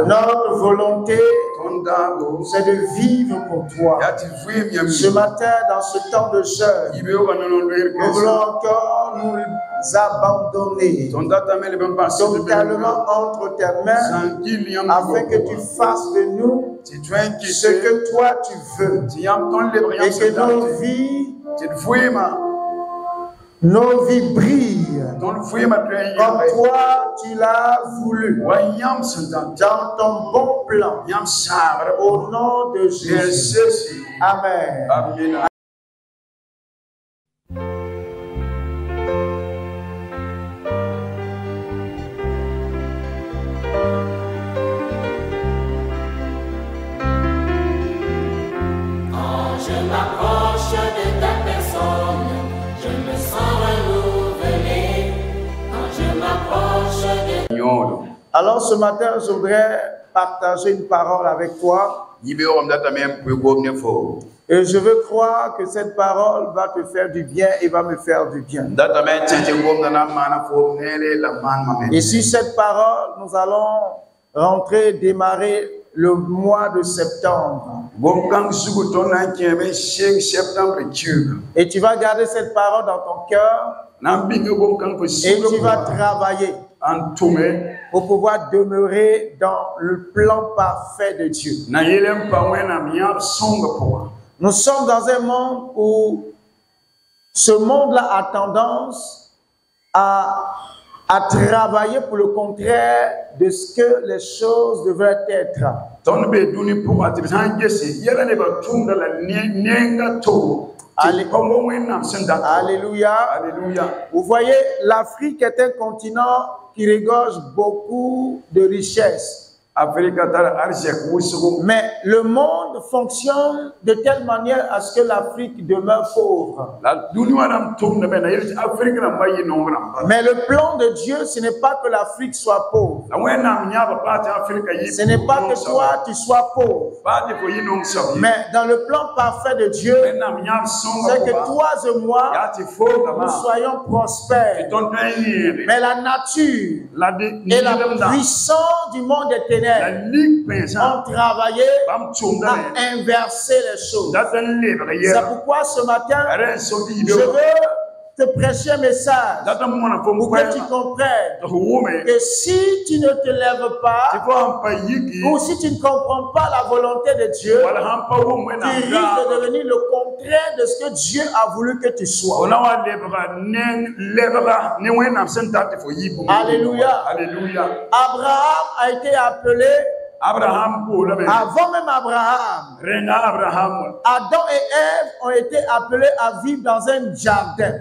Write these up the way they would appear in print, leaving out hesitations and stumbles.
Notre volonté, c'est de vivre pour toi. Ce matin, dans ce temps de jeûne, nous voulons encore nous abandonner totalement entre tes mains afin que tu fasses de nous ce que toi tu veux et que nos vies brillent comme toi tu l'as voulu dans ton bon plan au nom de Jésus. Amen. Alors ce matin, je voudrais partager une parole avec toi. Et je veux croire que cette parole va te faire du bien et va me faire du bien. Et sur cette parole, nous allons démarrer le mois de septembre. Et tu vas garder cette parole dans ton cœur et tu vas travailler pour pouvoir demeurer dans le plan parfait de Dieu. Nous sommes dans un monde où ce monde-là a tendance à travailler pour le contraire de ce que les choses devraient être. Alléluia. Alléluia. Vous voyez, l'Afrique est un continent qui regorge beaucoup de richesses. Mais le monde fonctionne de telle manière à ce que l'Afrique demeure pauvre. Mais le plan de Dieu, ce n'est pas que l'Afrique soit pauvre. Ce n'est pas que toi, tu sois pauvre. Mais dans le plan parfait de Dieu, c'est que toi et moi, nous soyons prospères. Mais la nature et la puissance du monde est ténèbres ont travaillé à inverser les choses. C'est pourquoi ce matin, je veux te prêcher un message pour que tu comprennes que si tu ne te lèves pas ou si tu ne comprends pas la volonté de Dieu, tu risques de devenir le contraire de ce que Dieu a voulu que tu sois. Alléluia. Alléluia. Abraham a été appelé avant même Abraham. Adam et Ève ont été appelés à vivre dans un jardin.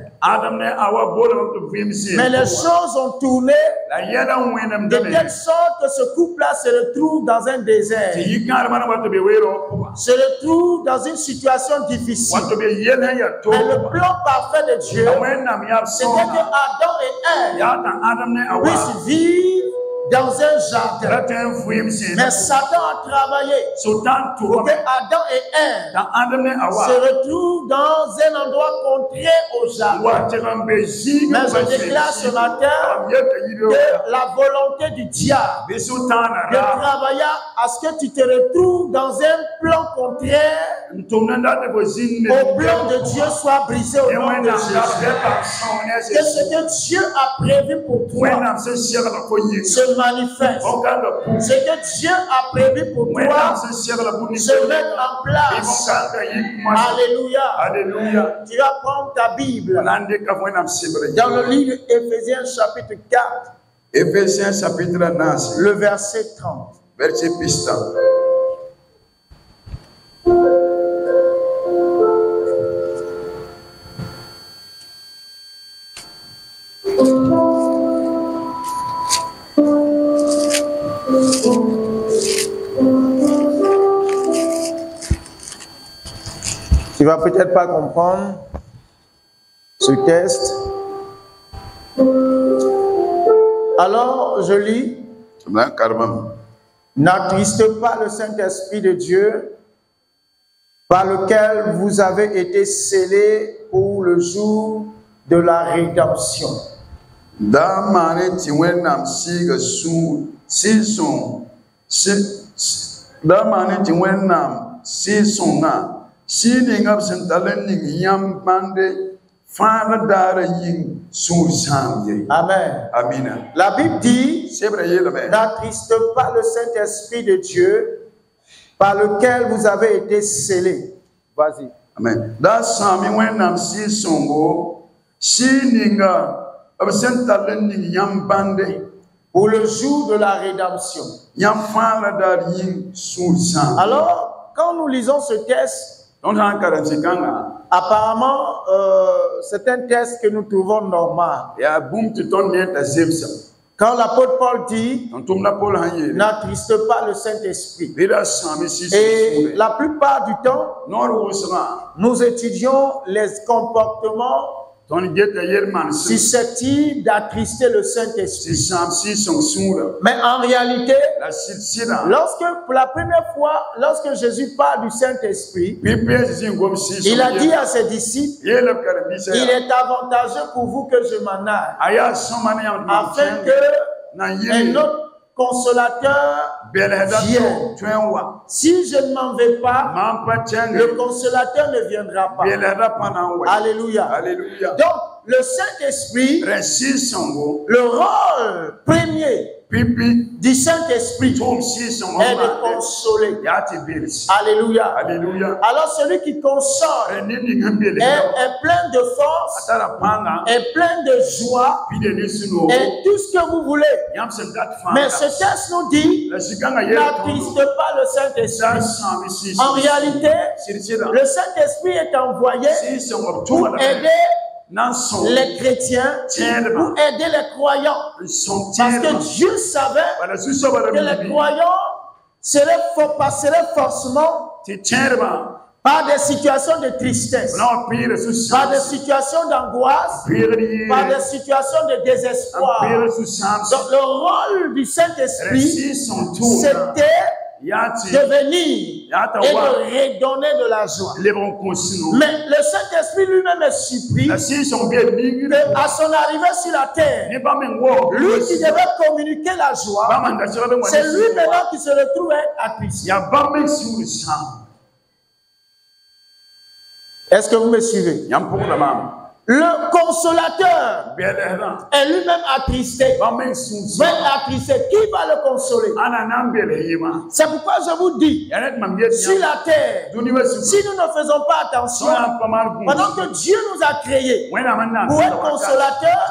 Mais les choses ont tourné de telle sorte que ce couple-là se retrouve dans un désert. Se retrouve dans une situation difficile. Mais le plan parfait de Dieu, c'était que Adam et Ève puissent vivre dans un jardin. Mais Satan a travaillé pour que Adam et Ève se retrouvent dans un endroit contraire au jardin. Mais je déclare ce matin que la volonté du diable de travailler à ce que tu te retrouves dans un plan contraire au plan de Dieu soit brisé au nom de Jésus. Que ce que Dieu a prévu pour toi se manifeste. Ce que Dieu a prévu pour toi se met en place. Alléluia. Alléluia. Tu vas prendre ta Bible dans le livre Éphésiens chapitre 4. Éphésiens chapitre 9. Le verset 30. Verset piston. Tu vas peut-être pas comprendre ce texte. Alors, je lis. N'attristez pas le Saint-Esprit de Dieu, par lequel vous avez été scellés pour le jour de la rédemption. season damani ti wenam season na sini ngab sentalen ni yam bande fa dara yin sur samye. Amen. Amina. La Bible dit, C'est vrai yele be. n'attriste pas le Saint-Esprit de Dieu par lequel vous avez été scellés. Vas-y. Amen. Da sami wenam season go sini nga ab sentalen ni yam bande pour le jour de la rédemption. yam fa dara yin sur sam. Alors, quand nous lisons ce texte, apparemment, c'est un texte que nous trouvons normal. Quand l'apôtre Paul dit, n'attriste pas le Saint-Esprit. Et la plupart du temps, nous étudions les comportements susceptibles d'attrister le Saint-Esprit. Mais en réalité, pour la première fois, lorsque Jésus parle du Saint-Esprit, il a dit à ses disciples, il est avantageux pour vous que je m'en aille, afin que un autre consolateur vienne. Si je ne m'en vais pas, le consolateur ne viendra pas. Alléluia. Alléluia. Donc, le Saint-Esprit, le rôle premier du Saint-Esprit est de consoler. Alléluia. Alléluia. Alors celui qui console est plein de force, est plein de joie, et tout ce que vous voulez. Mais ce texte nous dit, n'attriste pas le Saint-Esprit. En réalité, le Saint-Esprit est envoyé pour aider les chrétiens, pour aider les croyants. Parce que Dieu savait que les croyants passeraient forcément par des situations de tristesse, par des situations d'angoisse, par des situations de désespoir. Donc le rôle du Saint-Esprit, c'était de venir et de redonner de la joie. Mais le Saint-Esprit lui-même est surpris qu'à son arrivée sur la terre, lui qui devait communiquer la joie, c'est lui maintenant qui se retrouve attristé. Est-ce que vous me suivez? Le consolateur est lui-même attristé. Qui va le consoler? C'est pourquoi je vous dis, sur la terre, si nous ne faisons pas attention, pendant que Dieu nous a créés pour être consolateurs,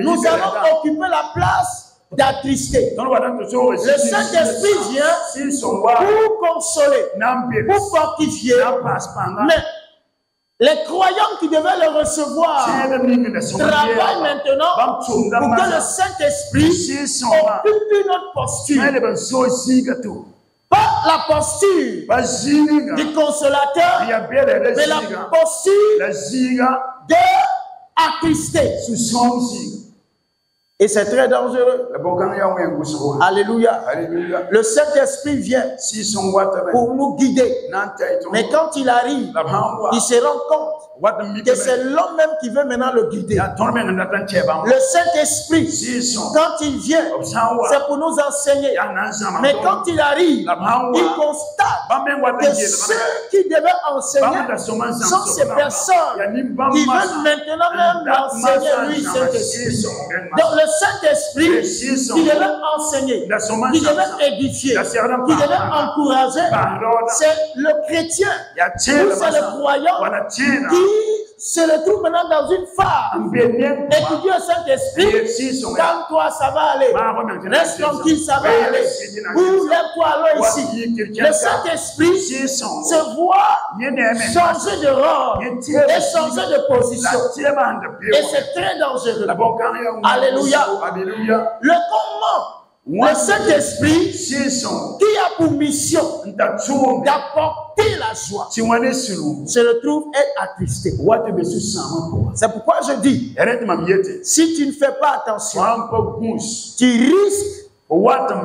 nous allons occuper la place d'attrister. Le Saint-Esprit vient pour consoler, pour fortifier. Mais les croyants qui devaient le recevoir travaillent maintenant pour que le Saint-Esprit occupe une autre posture. Pas la posture du consolateur, mais la posture d'attrister. Et c'est très dangereux. Alléluia. Alléluia. Le Saint-Esprit vient pour nous guider. Mais quand il arrive, il se rend compte que c'est l'homme même qui veut maintenant le guider. Le Saint-Esprit, quand il vient, c'est pour nous enseigner. Mais quand il arrive, il constate que ceux qui devaient enseigner sont ces personnes qui veulent maintenant même enseigner lui, Saint-Esprit. Donc le Saint-Esprit qui devait enseigner, qui devait édifier, qui devait encourager, c'est le chrétien ou c'est le croyant qui se retrouve maintenant dans une phase et qui dit au Saint-Esprit, calme-toi, ça va aller, reste tranquille, ça va aller, ou lève-toi alors ici. Le Saint-Esprit se voit changer de rôle et changer de position, et c'est très dangereux. Alléluia. Le comment? Le Saint-Esprit qui a pour mission d'apporter la joie se retrouve être attristé. C'est pourquoi je dis, si tu ne fais pas attention, tu risques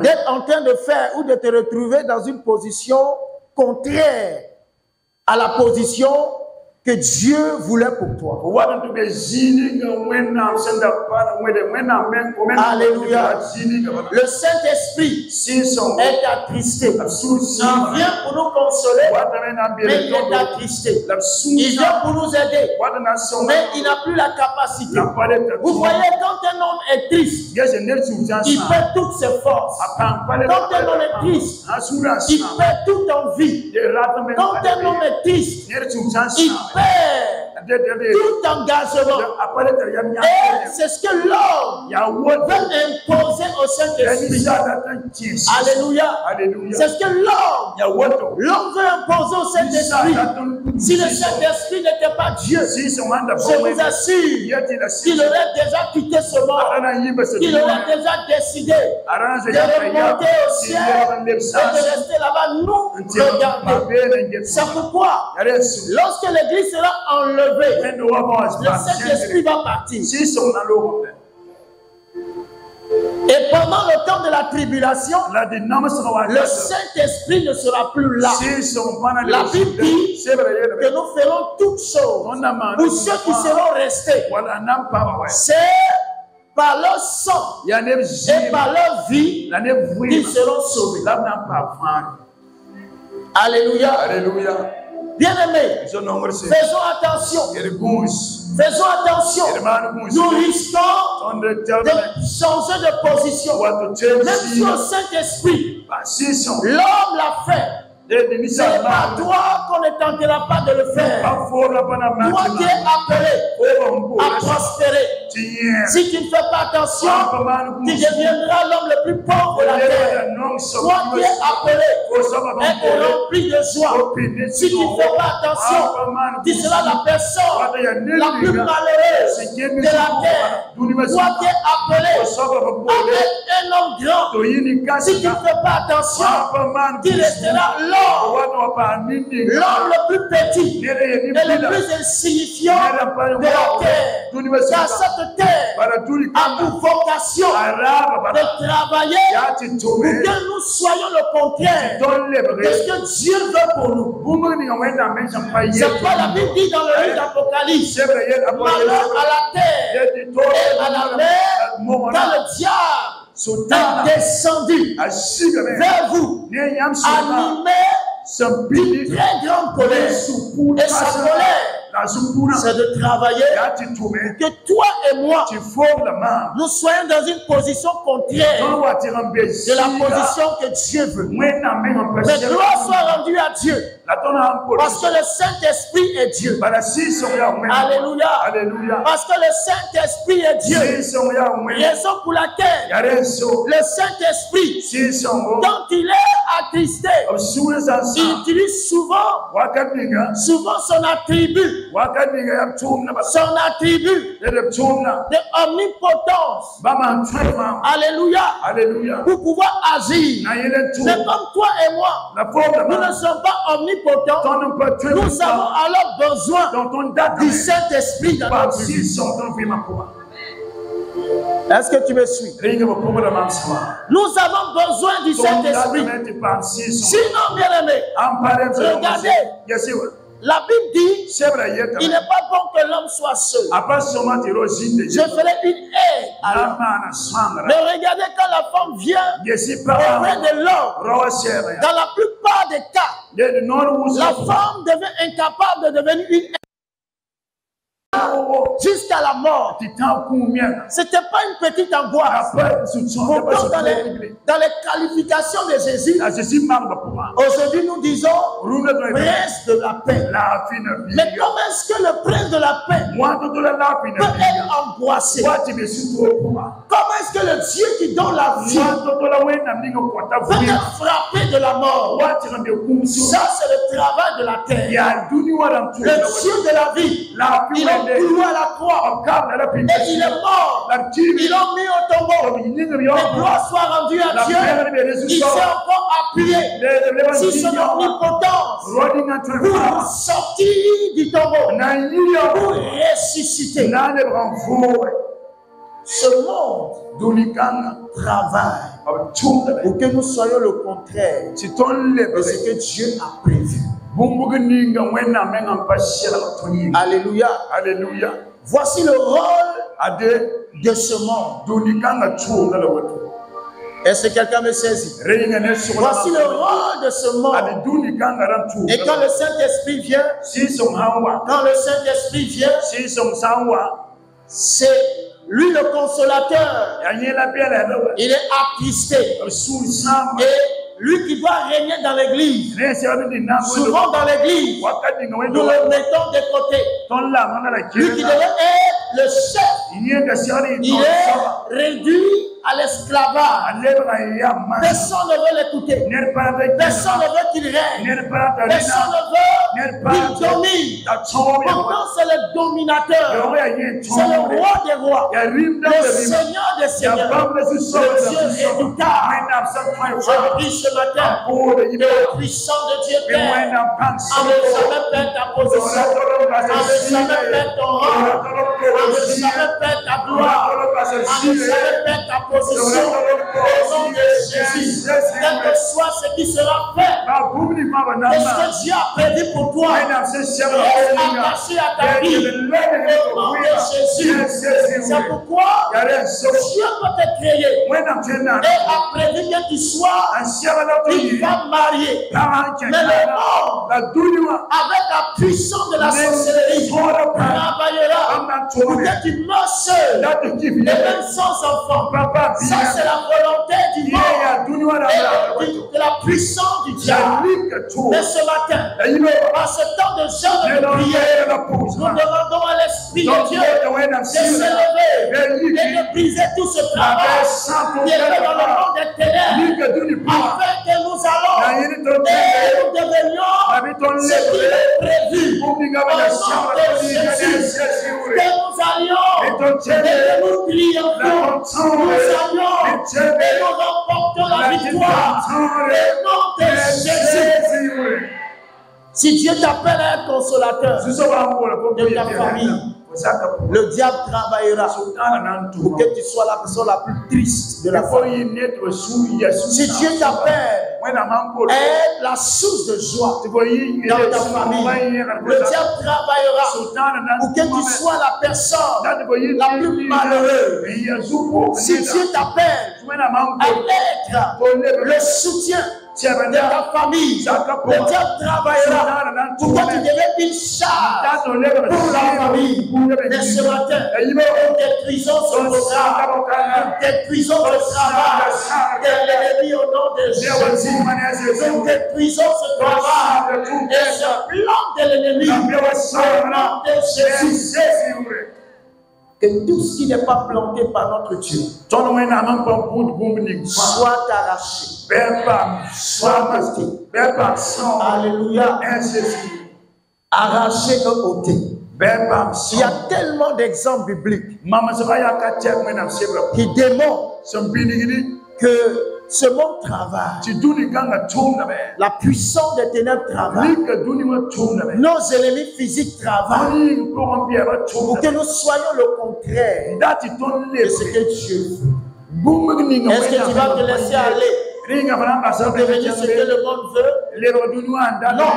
d'être en train de faire ou de te retrouver dans une position contraire à la position que Dieu voulait pour toi. Alléluia. Le Saint-Esprit est attristé. Il vient pour nous consoler, mais il est attristé. Il vient pour nous aider, mais il n'a plus la capacité. Vous voyez, quand un homme est triste, il perd toutes ses forces. Quand un homme est triste, il perd toute envie. Quand un homme est triste, il perd tout engagement. Et c'est ce que l'homme veut imposer au Saint-Esprit. Alléluia. C'est ce que l'homme veut imposer au Saint-Esprit. Si le Saint-Esprit n'était pas Dieu, je vous assure qu'il aurait déjà quitté ce monde. Il aurait déjà décidé de remonter au ciel et de rester là-bas, nous regarder. C'est pourquoi, lorsque l'Église sera enlevée, le Saint-Esprit va partir. Et pendant le temps de la tribulation, le Saint-Esprit ne sera plus là. La Bible dit que nous ferons toutes choses pour ceux qui seront restés. C'est par leur sang et par leur vie qu'ils seront sauvés. Alléluia. Bien-aimés, faisons attention. Faisons attention. Nous risquons de changer de position. Même si au Saint-Esprit, l'homme l'a fait. Ce n'est pas toi qu'on ne tentera pas de le faire. Toi qui es appelé à prospérer. Si tu ne fais pas attention, tu deviendras l'homme le plus pauvre de la terre. Toi qui es appelé à être rempli de joie. Si tu ne fais pas attention, tu seras la personne la plus malheureuse de la terre. Toi qui es appelé à être un homme grand. Si tu ne fais pas attention, tu resteras l'homme le plus petit et le plus insignifiant de la terre. Car cette terre a pour vocation de travailler pour que nous soyons le contraire de ce que Dieu veut pour nous. C'est quoi la Bible dit dans le livre d'Apocalypse? Malheur à la terre et à la mer, car le diable est descendu vers vous, animé d'une très grande colère. Et sa colère, c'est de travailler pour que toi et moi, nous soyons dans une position contraire de la position que Dieu veut. Mais gloire soit rendue à Dieu. Parce que le Saint-Esprit est Dieu. Alléluia. Parce que le Saint-Esprit est Dieu. Raison pour laquelle le Saint-Esprit, quand il est attristé, il utilise souvent son attribut. Son attribut de omnipotence. Alléluia. Pour pouvoir agir. Mais comme toi et moi, nous ne sommes pas omnipotents. Nous avons alors besoin du Saint-Esprit dans notre vie. Est-ce que tu me suis? Nous avons besoin du Saint-Esprit. Sinon, bien-aimé, regardez. La Bible dit il n'est pas bon que l'homme soit seul. Je ferai une haie à l'homme. Mais regardez, quand la femme vient auprès de l'homme, dans la plupart des cas, la femme devient incapable de devenir une haie jusqu'à la mort. C'était pas une petite angoisse. Pourtant, dans les qualifications de Jésus, aujourd'hui nous disons prince de la paix. Mais comment est-ce que le prince de la paix peut être angoissé? Comment est-ce que le Dieu qui donne la vie peut être frappé de la mort? Ça, c'est le travail de la terre. Le Dieu de la vie, il a cloué à la croix et il est mort. Ils l'ont mis au tombeau. Mais gloire soit rendue à Dieu. Il s'est encore appuyé sur son omnipotence pour sortir du tombeau, pour ressusciter. Ce monde travaille pour que nous soyons le contraire de ce que Dieu a prévu. Alléluia. Alléluia. Voici le rôle de ce monde. Est-ce que quelqu'un me saisit? Voici le rôle de ce monde. Et quand le Saint-Esprit vient, c'est lui le consolateur. Il est attristé. Et lui qui doit régner dans l'église, souvent dans l'église, nous le mettons de côté. Lui qui devait être le chef, il est réduit à l'esclavage. Personne ne veut l'écouter. Personne ne veut qu'il règne. Personne ne veut qu'il domine. Pourtant, c'est le dominateur. C'est le roi des rois. Le Seigneur des seigneurs. Le Dieu redoutable. Je prie ce matin que le puissant de Dieu Père en ne jamais perdre ta position, en ne jamais perdre ton rang, en ne jamais perdre ta gloire, en ne jamais perdre ta position. Au nom de Jésus, quel que soit ce qui sera fait, ce que Dieu a prévu pour toi, reste attaché à ta vie. Au nom de Jésus, c'est pourquoi Dieu peut te créer et a prévu que tu sois une femme mariée. Mais le monde, avec la puissance de la sorcellerie, travaillera pour que tu meurs seul et même sans enfant. Ça, c'est la volonté du monde et de la puissance du diable. Mais ce matin, en ce temps de jeûne et de prière, nous demandons à l'Esprit de Dieu de s'élever et de briser tout ce travail qui est fait dans le monde des ténèbres, afin que nous allons et nous devenions ce qui est prévu. Au nom de Jésus, que nous allions et que nous triomphons, nous allions et nous remportons la victoire. Au nom de Jésus. Si Dieu t'appelle à être consolateur de ta famille, le diable travaillera pour que tu sois la personne la plus triste de la famille. Si Dieu t'appelle à être la source de joie dans ta famille, le diable travaillera pour que tu sois la personne la plus malheureuse. Si Dieu t'appelle à être le soutien de ta famille, le diable travaillera pour que tu deviennes une charge pour la famille. Mais ce matin, nous détruisons ce programme, nous détruisons le travail de l'ennemi au nom de Jésus. Nous détruisons ce travail et ce plan de l'ennemi au nom de Jésus. Que tout ce qui n'est pas planté par notre Dieu soit arraché, soit masqué. Alléluia. Arraché et ôté. Il y a tellement d'exemples bibliques qui démontrent que ce monde travaille. La puissance des ténèbres travaille. Nos ennemis physiques travaillent pour que nous soyons le contraire de ce que Dieu veut. Est-ce que tu vas te laisser aller pour devenir ce que le monde veut? Non,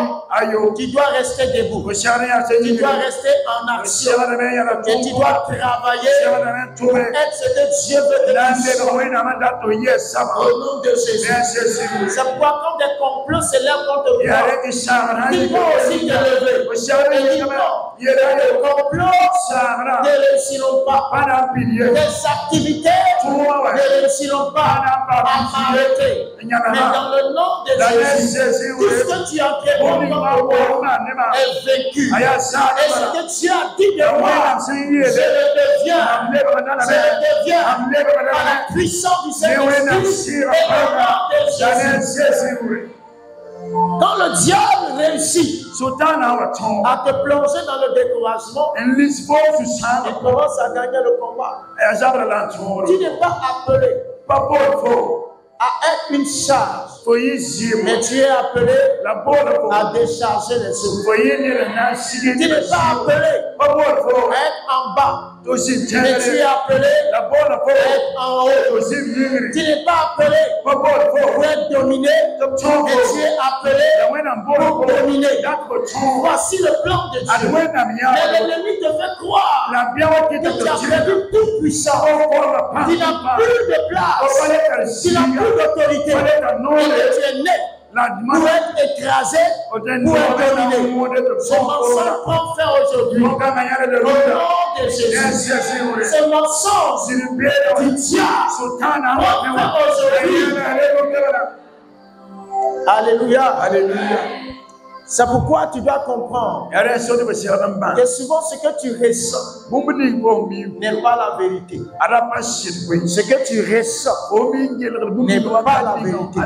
tu dois rester debout. Tu dois rester en action. Et tu dois travailler pour être ce que Dieu veut que tu sois. Au nom de Jésus. C'est pourquoi quand des complots s'élèvent contre toi, tu dois aussi te lever. Et dis non, les complots ne réussiront pas. Tes activités ne réussiront pas à m'arrêter. Mais dans le nom de Jésus, tout ce que tu as créé pour moi est vécu. Et ce que tu as dit de moi, je le deviens par la puissance du Saint-Esprit et le nom de Jésus. Quand le diable réussit à te plonger dans le découragement, il commence à gagner le combat. Tu n'es pas appelé à être une charge, mais tu es appelé à décharger les secours. Tu n'es pas appelé à être en bas, mais tu es appelé à être en haut. Tu n'es pas appelé pour être dominé, mais tu es appelé pour dominer. dominer. Voici le plan de Dieu. Mais l'ennemi te fait croire que tu as perdu toute puissance. Tu n'as plus de place. Tu n'as plus d'autorité. Et que tu es né pour être écrasé, pour être dominé. Ce mensonge prend fin aujourd'hui. Au nom de Jésus. Ce mensonge du diable prend fin aujourd'hui. Alléluia. Alléluia. C'est pourquoi tu dois comprendre que souvent ce que tu ressens n'est pas la vérité. Ce que tu ressens n'est pas la vérité.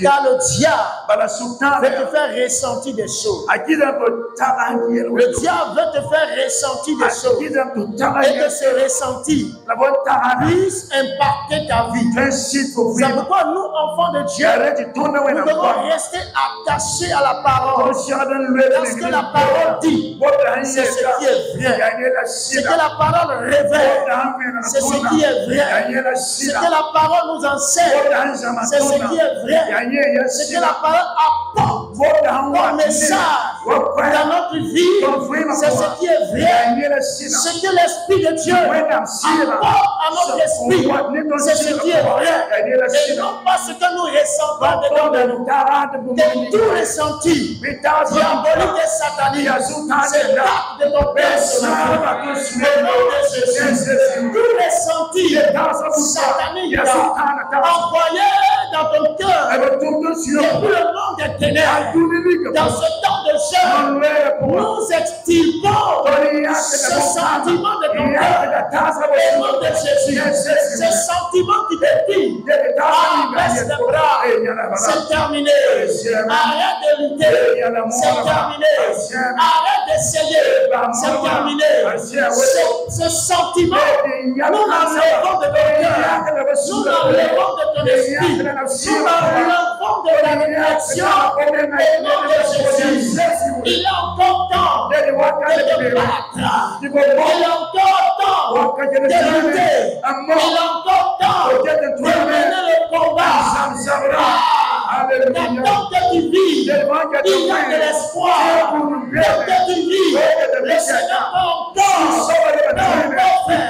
Car le diable veut te faire ressentir des choses. Le diable veut te faire ressentir des choses. Et que ce ressenti puisse impacter ta vie. C'est pourquoi nous, enfants de Dieu, nous devons rester attachés à la parole. Parce que la parole dit, c'est ce qui est vrai. Ce que la parole révèle, c'est ce qui est vrai. Ce que la parole nous enseigne, c'est ce qui est vrai. Ce que la parole apporte comme message dans notre vie, c'est ce qui est vrai. Ce que l'Esprit de Dieu apporte à notre esprit, c'est ce qui est vrai. Et non pas ce que nous ressentons dedans de nous. Que tout ressenti diabolique et satanique, c'est l'acte de ton personnel. Au nom de Jésus, tout ressenti satanique envoyé dans ton cœur depuis le monde des ténèbres, dans ce temps de jeûne, nous extirpons ce sentiment de ton cœur. Au nom de Jésus, ce sentiment qui te dit baisse les bras, c'est terminé. Arrête de lutter. C'est terminé. Arrête d'essayer. C'est terminé. Ce sentiment, nous l'enlevons de ton cœur. Nous l'enlevons de ton esprit. Nous l'enlevons de ta réaction. Au nom de Jésus. Il est encore temps de te battre. Il est encore temps de lutter. Il est encore temps de mener le combat. Tant que tu vis, il y a de l'espoir. Tant que tu vis, le Seigneur peut encore faire.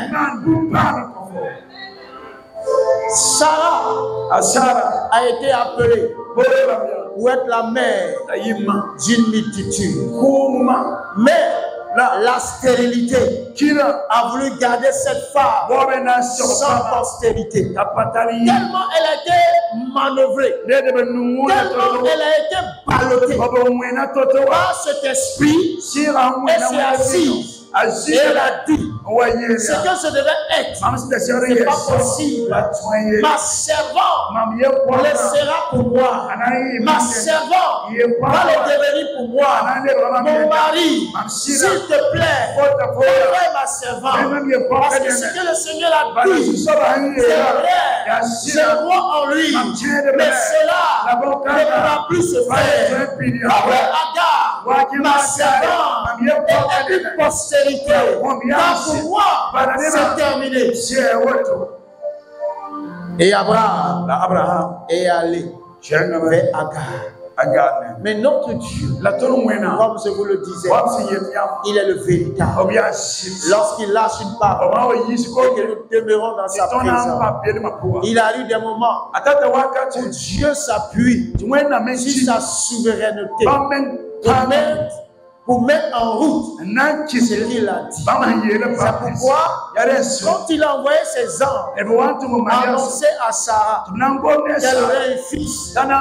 Sarah a été appelée pour être la mère d'une multitude. Mais la stérilité a voulu garder cette femme sans postérité. Tellement elle a été manœuvrée, tellement elle a été ballottée par cet esprit, elle s'est assise. Et elle a dit ce que je devais être, ce n'est pas possible. Ma servante le sera pour moi. Ma servante va le devenir pour moi. Mon mari, s'il te plaît, fais ma servante. Parce que ce que le Seigneur a dit, c'est vrai. Je vois en lui. Mais cela ne pourra plus se faire. Après Agar, ma servante est une postérité. Car pour moi, c'est terminé. Et Abraham est allé vers Agar. Mais notre Dieu, comme je vous le disais, il est le véritable. Lorsqu'il lâche une parole et que nous demeurons dans sa présence, il arrive des moments où Dieu s'appuie sur sa souveraineté pour mettre en route ce qu'il a dit. C'est pourquoi, quand il a envoyé ses anges annoncer à Sarah qu'elle aurait un fils, elle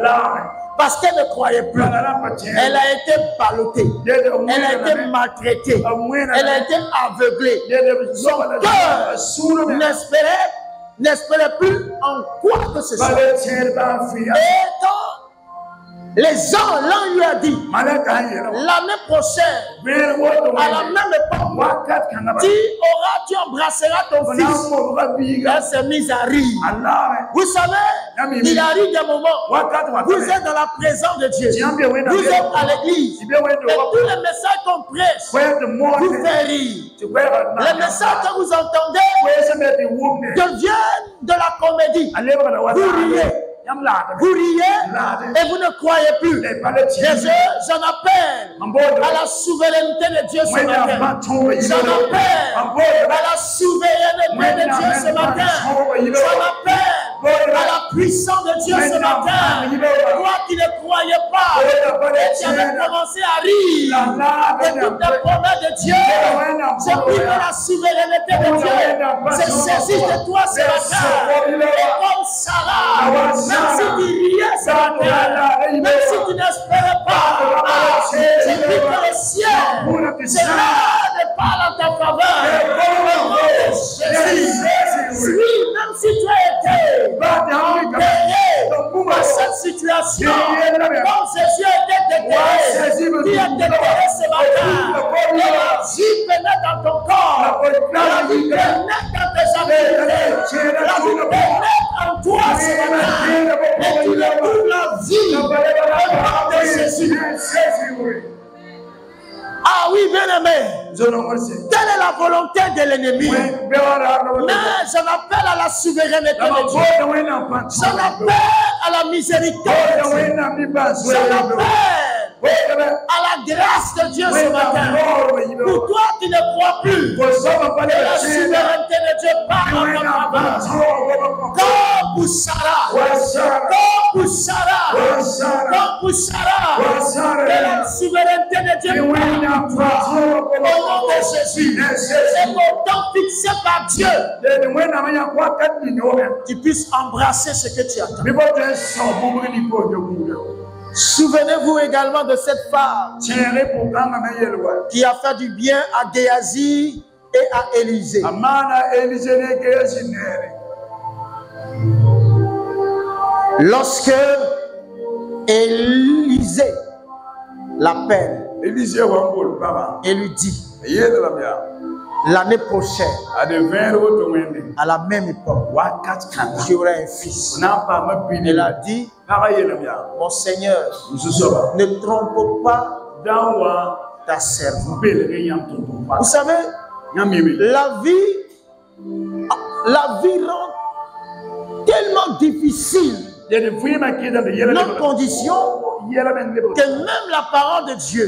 a ri. Parce qu'elle ne croyait plus. Elle a été ballottée. Elle a été maltraitée. Elle a été aveuglée. Son cœur n'espérait plus en quoi que ce soit. Et quand les gens, l'un lui a dit, l'année prochaine, à la même époque, tu embrasseras ton fils. Elle s'est mise à rire. Vous savez, il arrive des moments, vous êtes dans la présence de Dieu, vous êtes à l'église, et tous les messages qu'on prêche vous fait rire. Les messages que vous entendez deviennent de la comédie. Vous riez. Vous riez et vous ne croyez plus. J'en appelle à la souveraineté de Dieu ce matin. J'en appelle à la souveraineté de Dieu ce matin. J'en appelle à la puissance de Dieu ce matin. Toi qui ne croyais pas et qui avais commencé à rire de toutes les promesses de Dieu, j'ai pris la souveraineté de Dieu. C'est saisi de toi ce matin. Et comme Sarah, même si tu riais ce matin, même si tu n'espérais pas, j'ai pris que le ciel se parle en ta faveur. Oui, même si tu as été enterré dans cette situation, comme Jésus a été déterré, tu es déterré ce matin. Et la vie pénètre dans ton corps, la vie pénètre dans tes activités, la vie pénètre en toi ce matin. Et tu retrouves la vie au nom de Jésus. Ah oui, bien-aimé. Telle est la volonté de l'ennemi. Mais j'en appelle à la souveraineté de Dieu. J'en appelle à la miséricorde de Dieu. J'en appelle à la grâce de Dieu ce matin. Pour toi qui ne crois plus, la souveraineté de Dieu parle en ta faveur. Comme pour Sarah, comme pour Sarah, comme pour Sarah, et la souveraineté de Dieu parle en toi. Au nom de Jésus, c'est pourtant fixé par Dieu. Tu puisses embrasser ce que tu attends. Souvenez-vous également de cette femme qui a fait du bien à Géasi et à Élisée. Lorsque Élisée l'appelle et lui dit: l'année prochaine, à la même époque, j'aurai un fils. Elle a dit: mon Seigneur, ne trompe pas ta servante. Vous savez, la vie rend tellement difficile notre condition que même la parole de Dieu,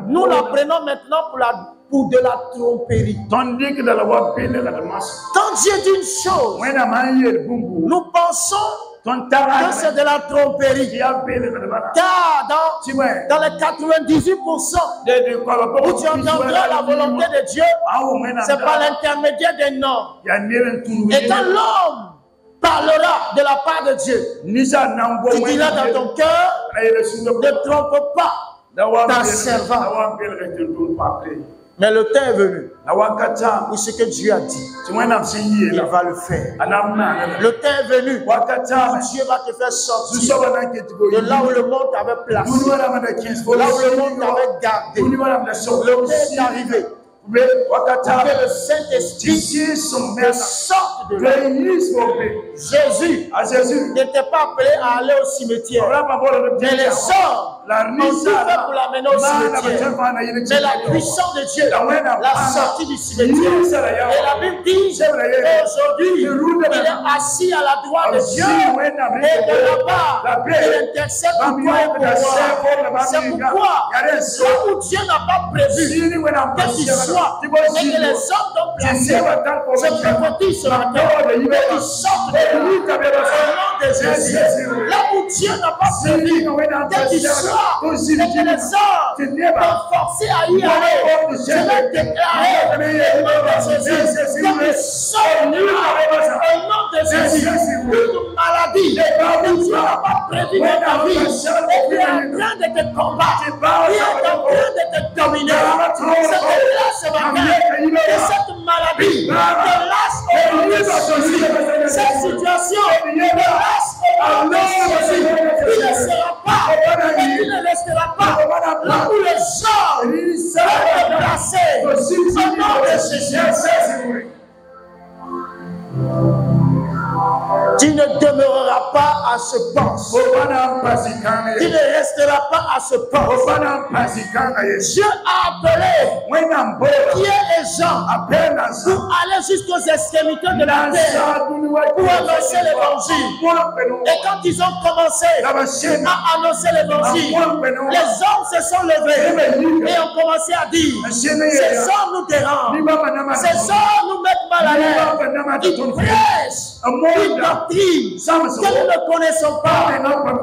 nous la prenons maintenant pour de la tromperie. Quand Dieu dit une chose, nous pensons que c'est de la tromperie. Car dans les 98% où tu entendras la volonté de Dieu, c'est par l'intermédiaire d'un homme. Et quand l'homme parlera de la part de Dieu, tu diras dans ton cœur: ne trompe pas ta servante. Mais le temps est venu où ce que Dieu a dit, il va le faire. Le temps est venu où Dieu va te faire sortir de là où le monde t'avait placé, de là où le monde t'avait gardé. Le temps est arrivé que le Saint-Esprit sorte de là. Jésus n'était pas appelé à aller au cimetière, mais les hommes ont tout fait pour l'amener au cimetière. Mais la puissance de Dieu l'a sorti du cimetière. Et la Bible dit qu'aujourd'hui, il est assis à la droite de Dieu, et de là-bas, il intercède pour toi et pour moi. C'est pourquoi, là où Dieu n'a pas prévu que tu sois, et que les hommes t'ont placé, je prophétise ce matin, que tu sortes de lui au nom de Jésus. Là où Dieu n'a pas prévu que tu sois, et que les hommes t'ont forcé à y aller, je vais déclarer au nom de Jésus que tu sors de lui au nom de Jésus. Toute maladie que Dieu n'a pas prévu dans ta vie, et qui est en train de te combattre, qui est en train de te dominer, c'est que que cette maladie te lâche au nom de Jésus. Cette situation te lâche au nom de Jésus. Tu ne seras pas et tu ne resteras pas là où les gens seront déplacés au nom de Jésus. Tu ne demeureras restera pas à ce poste. Tu ne resteras pas à ce poste. Dieu a appelé Pierre et Jean pour aller jusqu'aux extrémités de la terre pour annoncer l'évangile. Et quand ils ont commencé à annoncer l'évangile, les hommes se sont levés et ont commencé à dire: ces hommes nous dérangent, ces hommes nous mettent mal à l'aise, ils prêchent une doctrine que nous ne connaissons pas.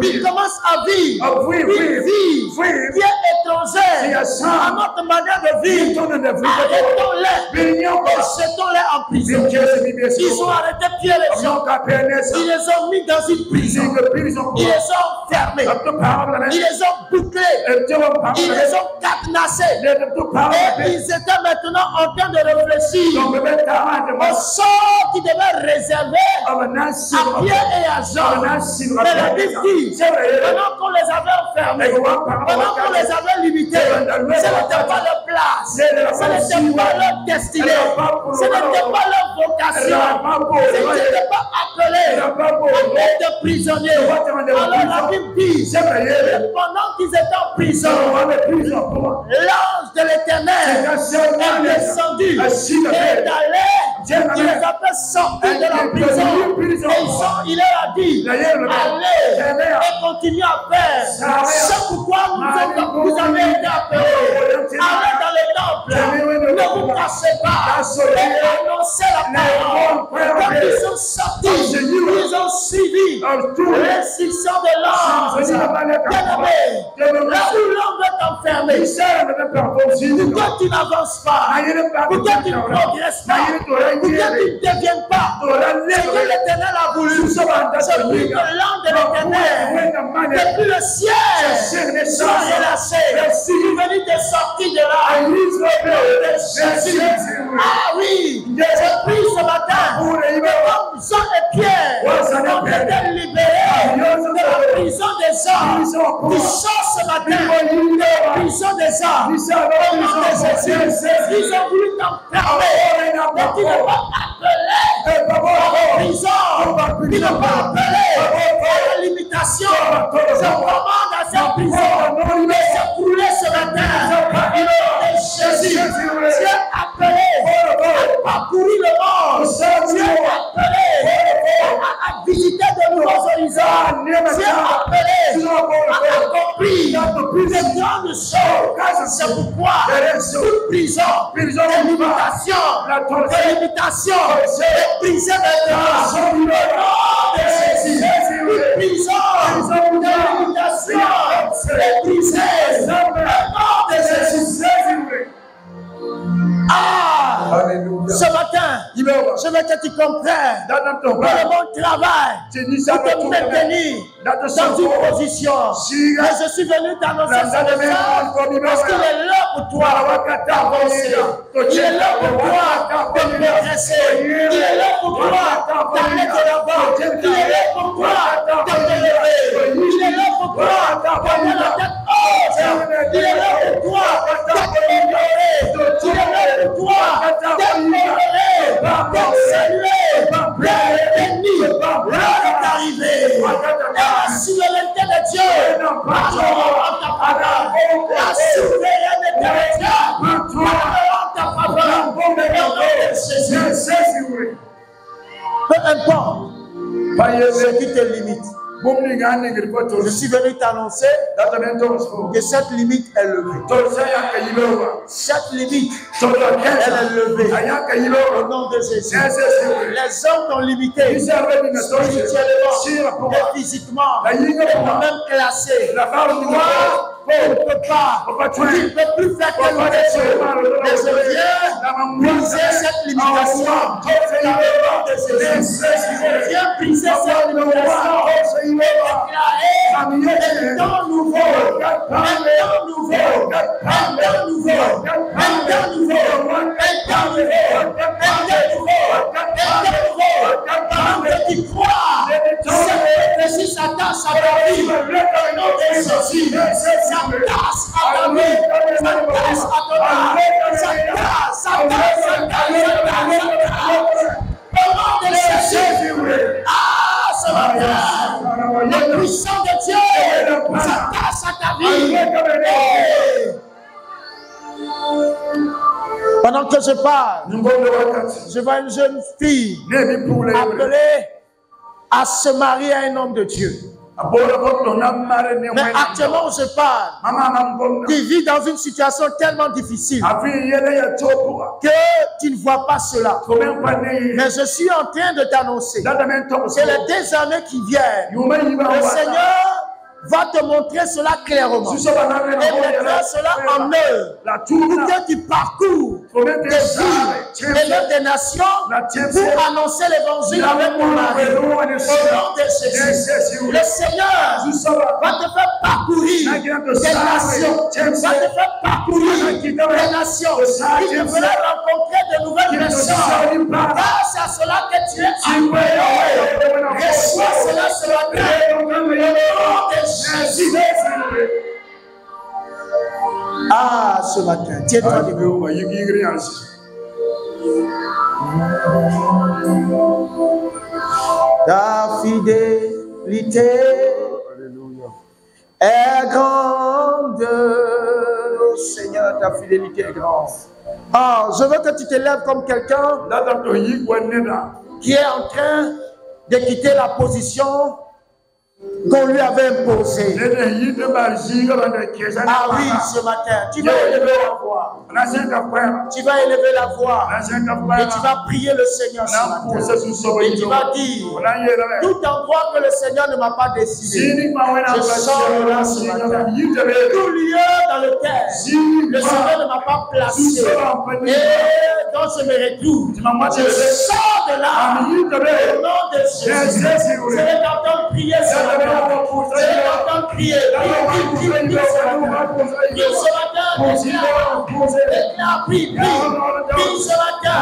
Ils commencent à vivre une vie qui est étrangère à notre manière de vivre. Arrêtons-les et jetons-les en prison. Ils ont arrêté Pierre et Jean. Ils les ont mis dans une prison. Ils les ont fermés. Ils les ont bouclés. Ils les ont cadenassés. Et ils étaient maintenant en train de réfléchir au sort qui devait réserver à Pierre et à Jean. Mais la Bible dit, pendant qu'on les avait enfermés, pendant qu'on les avait limités, ce n'était pas leur place, ce n'était pas leur destinée, ce n'était pas leur vocation, ce n'était pas appelé à être prisonniers. Alors la Bible dit, pendant qu'ils étaient en prison, l'ange de l'Éternel est descendu et est allé, il les a fait sortir de la prison. Et il leur a dit: allez et continuez à faire. C'est pourquoi vous avez été appelés. Allez dans les temples, ne vous cachez pas, et annoncez la parole. Quand ils sont sortis, ils ont suivi l'instruction de l'ange. Bien-aimé, là où l'homme est enfermé, pourquoi tu n'avances pas? Pourquoi tu ne progresses pas? Pourquoi tu ne deviens pas ce que l'Éternel a voulu? C'est plus que l'ange de l'Éternel, depuis le ciel, soit relâché, venu te sortir de là, de Jésus. Ah oui, j'ai pris ce matin, comme Jean et Pierre ont été libérés de la prison des hommes. Ils sortent ce matin de la prison des hommes. Au nom de Jésus, ils ont voulu t'enfermer, mais tu n'es pas appelé à la prison. Tu n'es pas appelé à la limitation. Je commande à cette prison de s'écrouler ce matin. Au nom de Jésus, tu es appelé à parcourir le monde. Tu es appelé à visiter de nouveaux horizons. Tu es appelé à accomplir de grandes choses. C'est pourquoi toute prison, de limitation, est brisée maintenant. Au nom de Jésus, toute prison de limitation est brisée. Au nom de Jésus. Ce matin, je veux que tu comprennes que mon travail pour te maintenir dans une position. Et je suis venu t'annoncer ce message parce qu'il est là pour toi d'avancer. Il est là pour toi de progresser. Il est là pour toi d'aller de l'avant. Il est là pour toi de t'élever. Il est là pour toi d'avoir la tête haute. Il est là pour toi d'améliorer. Il est là pour toi d'améliorer, d'être salué, d'être béni. L'heure est arrivée. Et la souveraineté de Dieu parlera en ta faveur. La souveraineté de Dieu parlera en ta faveur. Au nom de Jésus. Peu importe ce qui te limite. Je suis venu t'annoncer que cette limite est levée. Cette limite, elle est levée. Au nom de Jésus. Les hommes t'ont limité spirituellement et physiquement, et t'ont même classé. Toi, tu ne peux pas. Tu ne peux plus faire quelque chose. Mais je viens briser cette limitation. Au nom de Jésus. Je viens briser cette limitation. Et déclarer un temps nouveau, un temps nouveau, un temps nouveau, un temps nouveau, un temps nouveau, un temps nouveau, pendant que tu crois, cette prophétie s'attache à ta vie. Au nom de Jésus, s'attache à ta vie, s'attache à ton âme, s'attache. Au nom de Jésus, ce matin, La puissance de Dieu s'attache à ta vie. Pendant que je parle, je vois une jeune fille appelée à se marier à un homme de Dieu. Mais actuellement où je parle, tu vis dans une situation tellement difficile que tu ne vois pas cela. Mais je suis en train de t'annoncer que les 2 années qui viennent, le Seigneur va te montrer cela clairement et mettra cela en œuvre pour que tu parcours des villes et des nations pour annoncer l'évangile avec ton mari. Au nom de Jésus, le Seigneur va te faire parcourir des nations, va te faire parcourir des nations. Il te fera rencontrer de nouvelles personnes. Grâce à cela que tu es appelé. Reçois cela ce matin. Au nom de Jésus. Ah, ce matin, tiens-toi debout. Ta fidélité est grande. Oh Seigneur, ta fidélité est grande. Ah, je veux que tu te lèves comme quelqu'un qui est en train de quitter la position qu'on lui avait imposé. Ah oui, ce matin, tu vas élever la voix. Tu vas élever la voix. Et tu vas prier le Seigneur ce matin. Et tu vas dire, tout endroit que le Seigneur ne m'a pas décidé, je sors de là ce matin. Tout lieu dans lequel le Seigneur ne m'a pas placé et dont je me retrouve, je sors de là au nom de Jésus. Je vais t'entendre prier ce matin. Je vais t'entendre crier. Prie ce matin. Déclare, prie ce matin. Prie ce matin.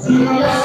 Seigneur.